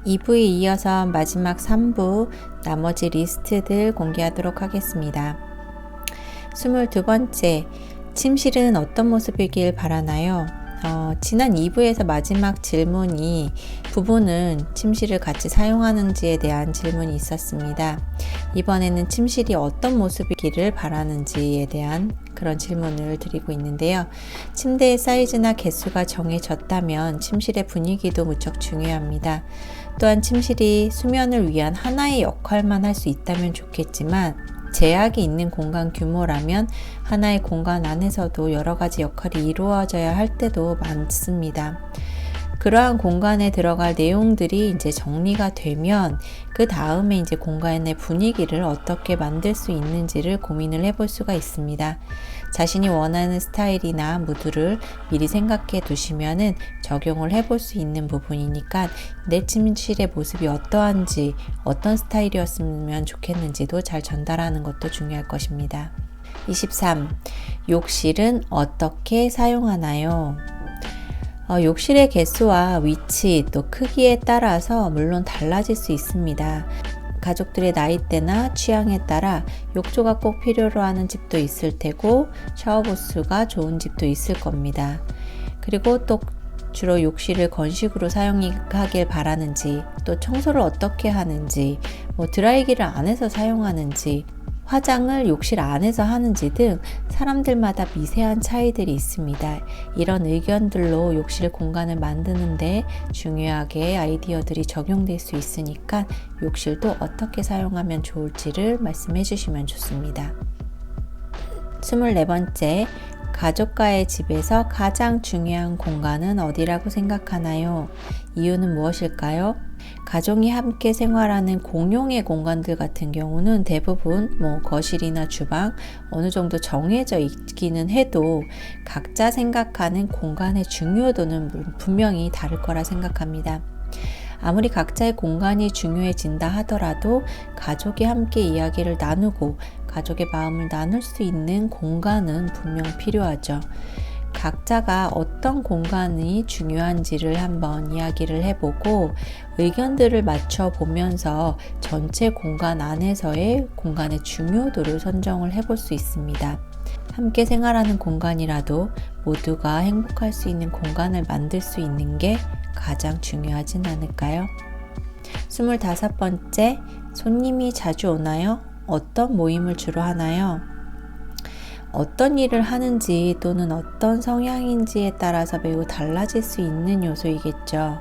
2부에 이어서 마지막 3부 나머지 리스트들 공개하도록 하겠습니다. 22번째, 침실은 어떤 모습이길 바라나요? 지난 2부에서 마지막 질문이 부부는 침실을 같이 사용하는지에 대한 질문이 있었습니다. 이번에는 침실이 어떤 모습이기를 바라는지에 대한 그런 질문을 드리고 있는데요. 침대의 사이즈나 개수가 정해졌다면 침실의 분위기도 무척 중요합니다. 또한 침실이 수면을 위한 하나의 역할만 할 수 있다면 좋겠지만 제약이 있는 공간 규모라면 하나의 공간 안에서도 여러 가지 역할이 이루어져야 할 때도 많습니다. 그러한 공간에 들어갈 내용들이 이제 정리가 되면 그 다음에 이제 공간의 분위기를 어떻게 만들 수 있는지를 고민을 해볼 수가 있습니다. 자신이 원하는 스타일이나 무드를 미리 생각해 두시면은 적용을 해볼 수 있는 부분이니까 내 침실의 모습이 어떠한지, 어떤 스타일이었으면 좋겠는지도 잘 전달하는 것도 중요할 것입니다. 23. 욕실은 어떻게 사용하나요? 욕실의 개수와 위치 또 크기에 따라서 물론 달라질 수 있습니다. 가족들의 나이대나 취향에 따라 욕조가 꼭 필요로 하는 집도 있을 테고 샤워 부스가 좋은 집도 있을 겁니다. 그리고 또 주로 욕실을 건식으로 사용하길 바라는지, 또 청소를 어떻게 하는지, 드라이기를 안에서 사용하는지, 화장을 욕실 안에서 하는지 등 사람들마다 미세한 차이들이 있습니다. 이런 의견들로 욕실 공간을 만드는데 중요하게 아이디어들이 적용될 수 있으니까 욕실도 어떻게 사용하면 좋을지를 말씀해 주시면 좋습니다. 24번째, 가족과의 집에서 가장 중요한 공간은 어디라고 생각하나요? 이유는 무엇일까요? 가족이 함께 생활하는 공용의 공간들 같은 경우는 대부분 거실이나 주방 어느 정도 정해져 있기는 해도 각자 생각하는 공간의 중요도는 분명히 다를 거라 생각합니다. 아무리 각자의 공간이 중요해진다 하더라도 가족이 함께 이야기를 나누고 가족의 마음을 나눌 수 있는 공간은 분명 필요하죠. 각자가 어떤 공간이 중요한지를 한번 이야기를 해보고 의견들을 맞춰보면서 전체 공간 안에서의 공간의 중요도를 선정을 해볼 수 있습니다. 함께 생활하는 공간이라도 모두가 행복할 수 있는 공간을 만들 수 있는 게 가장 중요하진 않을까요? 25번째, 손님이 자주 오나요? 어떤 모임을 주로 하나요? 어떤 일을 하는지 또는 어떤 성향인지에 따라서 매우 달라질 수 있는 요소이겠죠.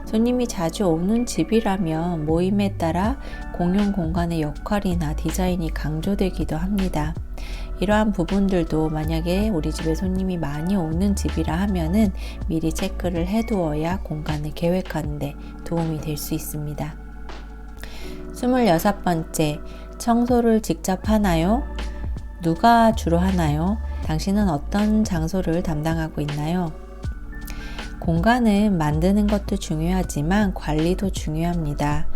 손님이 자주 오는 집이라면 모임에 따라 공용 공간의 역할이나 디자인이 강조되기도 합니다. 이러한 부분들도 만약에 우리 집에 손님이 많이 오는 집이라 하면은 미리 체크를 해두어야 공간을 계획하는 데 도움이 될 수 있습니다. 26번째, 청소를 직접 하나요? 누가 주로 하나요? 당신은 어떤 장소를 담당하고 있나요? 공간은 만드는 것도 중요하지만 관리도 중요합니다.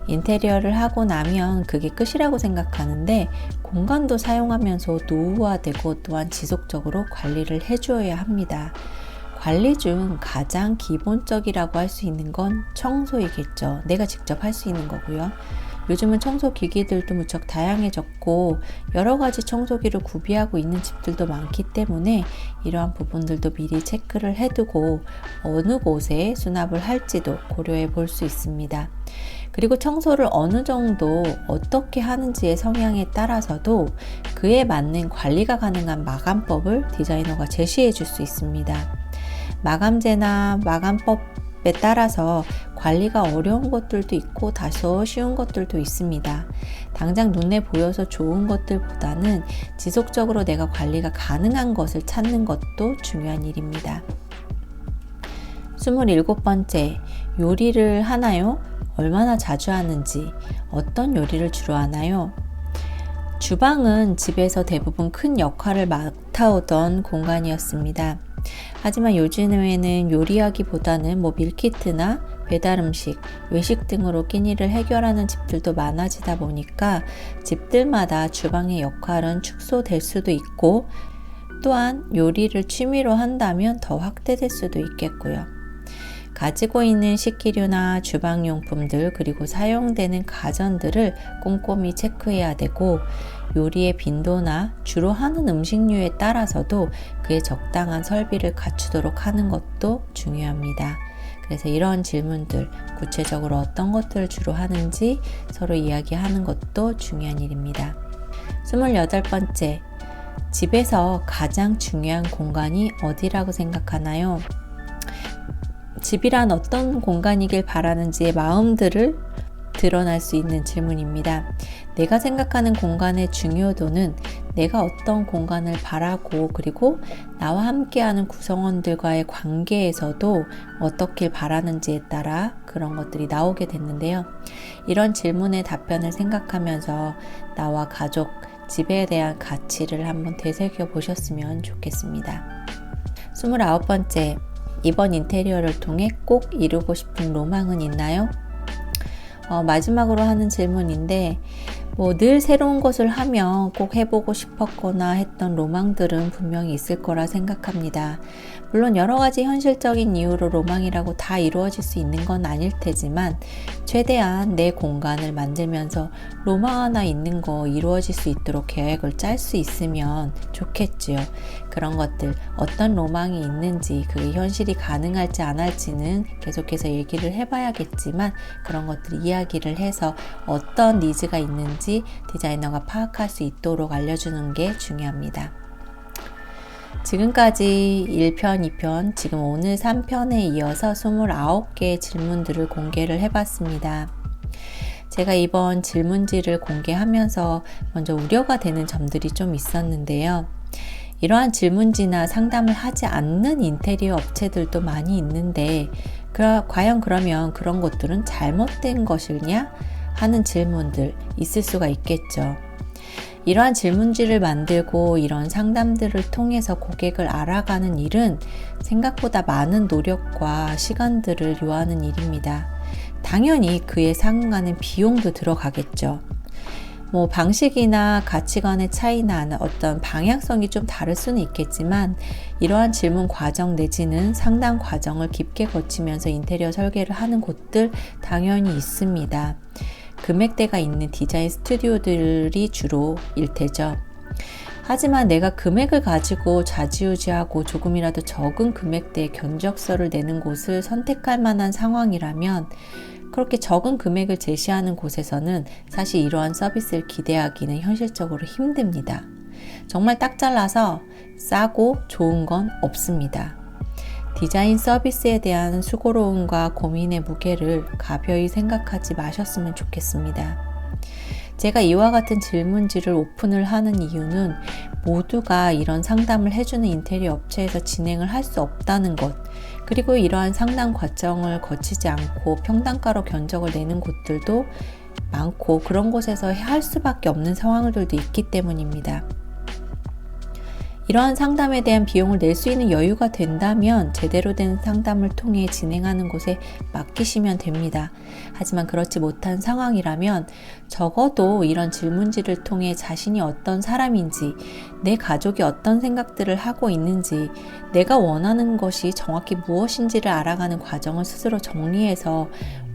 인테리어를 하고 나면 그게 끝이라고 생각하는데 공간도 사용하면서 노후화되고 또한 지속적으로 관리를 해주어야 합니다. 관리 중 가장 기본적이라고 할 수 있는 건 청소이겠죠. 내가 직접 할 수 있는 거고요. 요즘은 청소 기기들도 무척 다양해졌고 여러 가지 청소기를 구비하고 있는 집들도 많기 때문에 이러한 부분들도 미리 체크를 해두고 어느 곳에 수납을 할지도 고려해 볼 수 있습니다. 그리고 청소를 어느 정도 어떻게 하는지의 성향에 따라서도 그에 맞는 관리가 가능한 마감법을 디자이너가 제시해 줄 수 있습니다. 마감재나 마감법에 따라서 관리가 어려운 것들도 있고 다소 쉬운 것들도 있습니다. 당장 눈에 보여서 좋은 것들보다는 지속적으로 내가 관리가 가능한 것을 찾는 것도 중요한 일입니다. 27번째, 요리를 하나요? 얼마나 자주 하는지, 어떤 요리를 주로 하나요? 주방은 집에서 대부분 큰 역할을 맡아오던 공간이었습니다. 하지만 요즘에는 요리하기보다는 밀키트나 배달음식, 외식 등으로 끼니를 해결하는 집들도 많아지다 보니까 집들마다 주방의 역할은 축소될 수도 있고 또한 요리를 취미로 한다면 더 확대될 수도 있겠고요. 가지고 있는 식기류나 주방용품들 그리고 사용되는 가전들을 꼼꼼히 체크해야 되고 요리의 빈도나 주로 하는 음식류에 따라서도 그에 적당한 설비를 갖추도록 하는 것도 중요합니다. 그래서 이런 질문들, 구체적으로 어떤 것들을 주로 하는지 서로 이야기하는 것도 중요한 일입니다. 28번째, 집에서 가장 중요한 공간이 어디라고 생각하나요? 집이란 어떤 공간이길 바라는지의 마음들을 드러날 수 있는 질문입니다. 내가 생각하는 공간의 중요도는 내가 어떤 공간을 바라고 그리고 나와 함께하는 구성원들과의 관계에서도 어떻게 바라는지에 따라 그런 것들이 나오게 됐는데요. 이런 질문의 답변을 생각하면서 나와 가족, 집에 대한 가치를 한번 되새겨 보셨으면 좋겠습니다. 29번째, 이번 인테리어를 통해 꼭 이루고 싶은 로망은 있나요? 마지막으로 하는 질문인데 늘 새로운 것을 하면 꼭 해보고 싶었거나 했던 로망들은 분명히 있을 거라 생각합니다. 물론 여러 가지 현실적인 이유로 로망이라고 다 이루어질 수 있는 건 아닐 테지만 최대한 내 공간을 만들면서 로망 하나 있는 거 이루어질 수 있도록 계획을 짤 수 있으면 좋겠지요. 그런 것들, 어떤 로망이 있는지 그게 현실이 가능할지 안 할지는 계속해서 얘기를 해봐야겠지만 그런 것들 이야기를 해서 어떤 니즈가 있는지 디자이너가 파악할 수 있도록 알려주는 게 중요합니다. 지금까지 1편, 2편, 지금 오늘 3편에 이어서 29개의 질문들을 공개를 해봤습니다. 제가 이번 질문지를 공개하면서 먼저 우려가 되는 점들이 좀 있었는데요. 이러한 질문지나 상담을 하지 않는 인테리어 업체들도 많이 있는데 과연 그러면 그런 것들은 잘못된 것이냐 하는 질문들 있을 수가 있겠죠. 이러한 질문지를 만들고 이런 상담들을 통해서 고객을 알아가는 일은 생각보다 많은 노력과 시간들을 요하는 일입니다. 당연히 그에 상응하는 비용도 들어가겠죠. 방식이나 가치관의 차이나 어떤 방향성이 좀 다를 수는 있겠지만 이러한 질문 과정 내지는 상담 과정을 깊게 거치면서 인테리어 설계를 하는 곳들 당연히 있습니다. 금액대가 있는 디자인 스튜디오들이 주로일 테죠. 하지만 내가 금액을 가지고 좌지우지하고 조금이라도 적은 금액대의 견적서를 내는 곳을 선택할 만한 상황이라면 그렇게 적은 금액을 제시하는 곳에서는 사실 이러한 서비스를 기대하기는 현실적으로 힘듭니다. 정말 딱 잘라서 싸고 좋은 건 없습니다. 디자인 서비스에 대한 수고로움과 고민의 무게를 가벼이 생각하지 마셨으면 좋겠습니다. 제가 이와 같은 질문지를 오픈을 하는 이유는 모두가 이런 상담을 해주는 인테리어 업체에서 진행을 할 수 없다는 것, 그리고 이러한 상담 과정을 거치지 않고 평단가로 견적을 내는 곳들도 많고 그런 곳에서 할 수밖에 없는 상황들도 있기 때문입니다. 이러한 상담에 대한 비용을 낼 수 있는 여유가 된다면 제대로 된 상담을 통해 진행하는 곳에 맡기시면 됩니다. 하지만 그렇지 못한 상황이라면 적어도 이런 질문지를 통해 자신이 어떤 사람인지, 내 가족이 어떤 생각들을 하고 있는지, 내가 원하는 것이 정확히 무엇인지를 알아가는 과정을 스스로 정리해서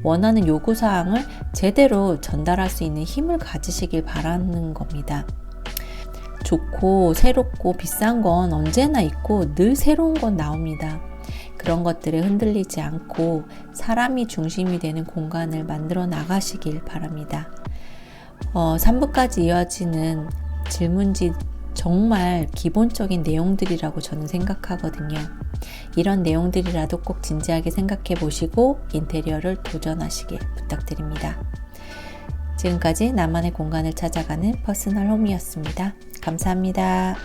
원하는 요구사항을 제대로 전달할 수 있는 힘을 가지시길 바라는 겁니다. 좋고 새롭고 비싼 건 언제나 있고 늘 새로운 건 나옵니다. 그런 것들에 흔들리지 않고 사람이 중심이 되는 공간을 만들어 나가시길 바랍니다. 3부까지 이어지는 질문지 정말 기본적인 내용들이라고 저는 생각하거든요. 이런 내용들이라도 꼭 진지하게 생각해 보시고 인테리어를 도전하시길 부탁드립니다. 지금까지 나만의 공간을 찾아가는 퍼스널 홈이었습니다. 감사합니다.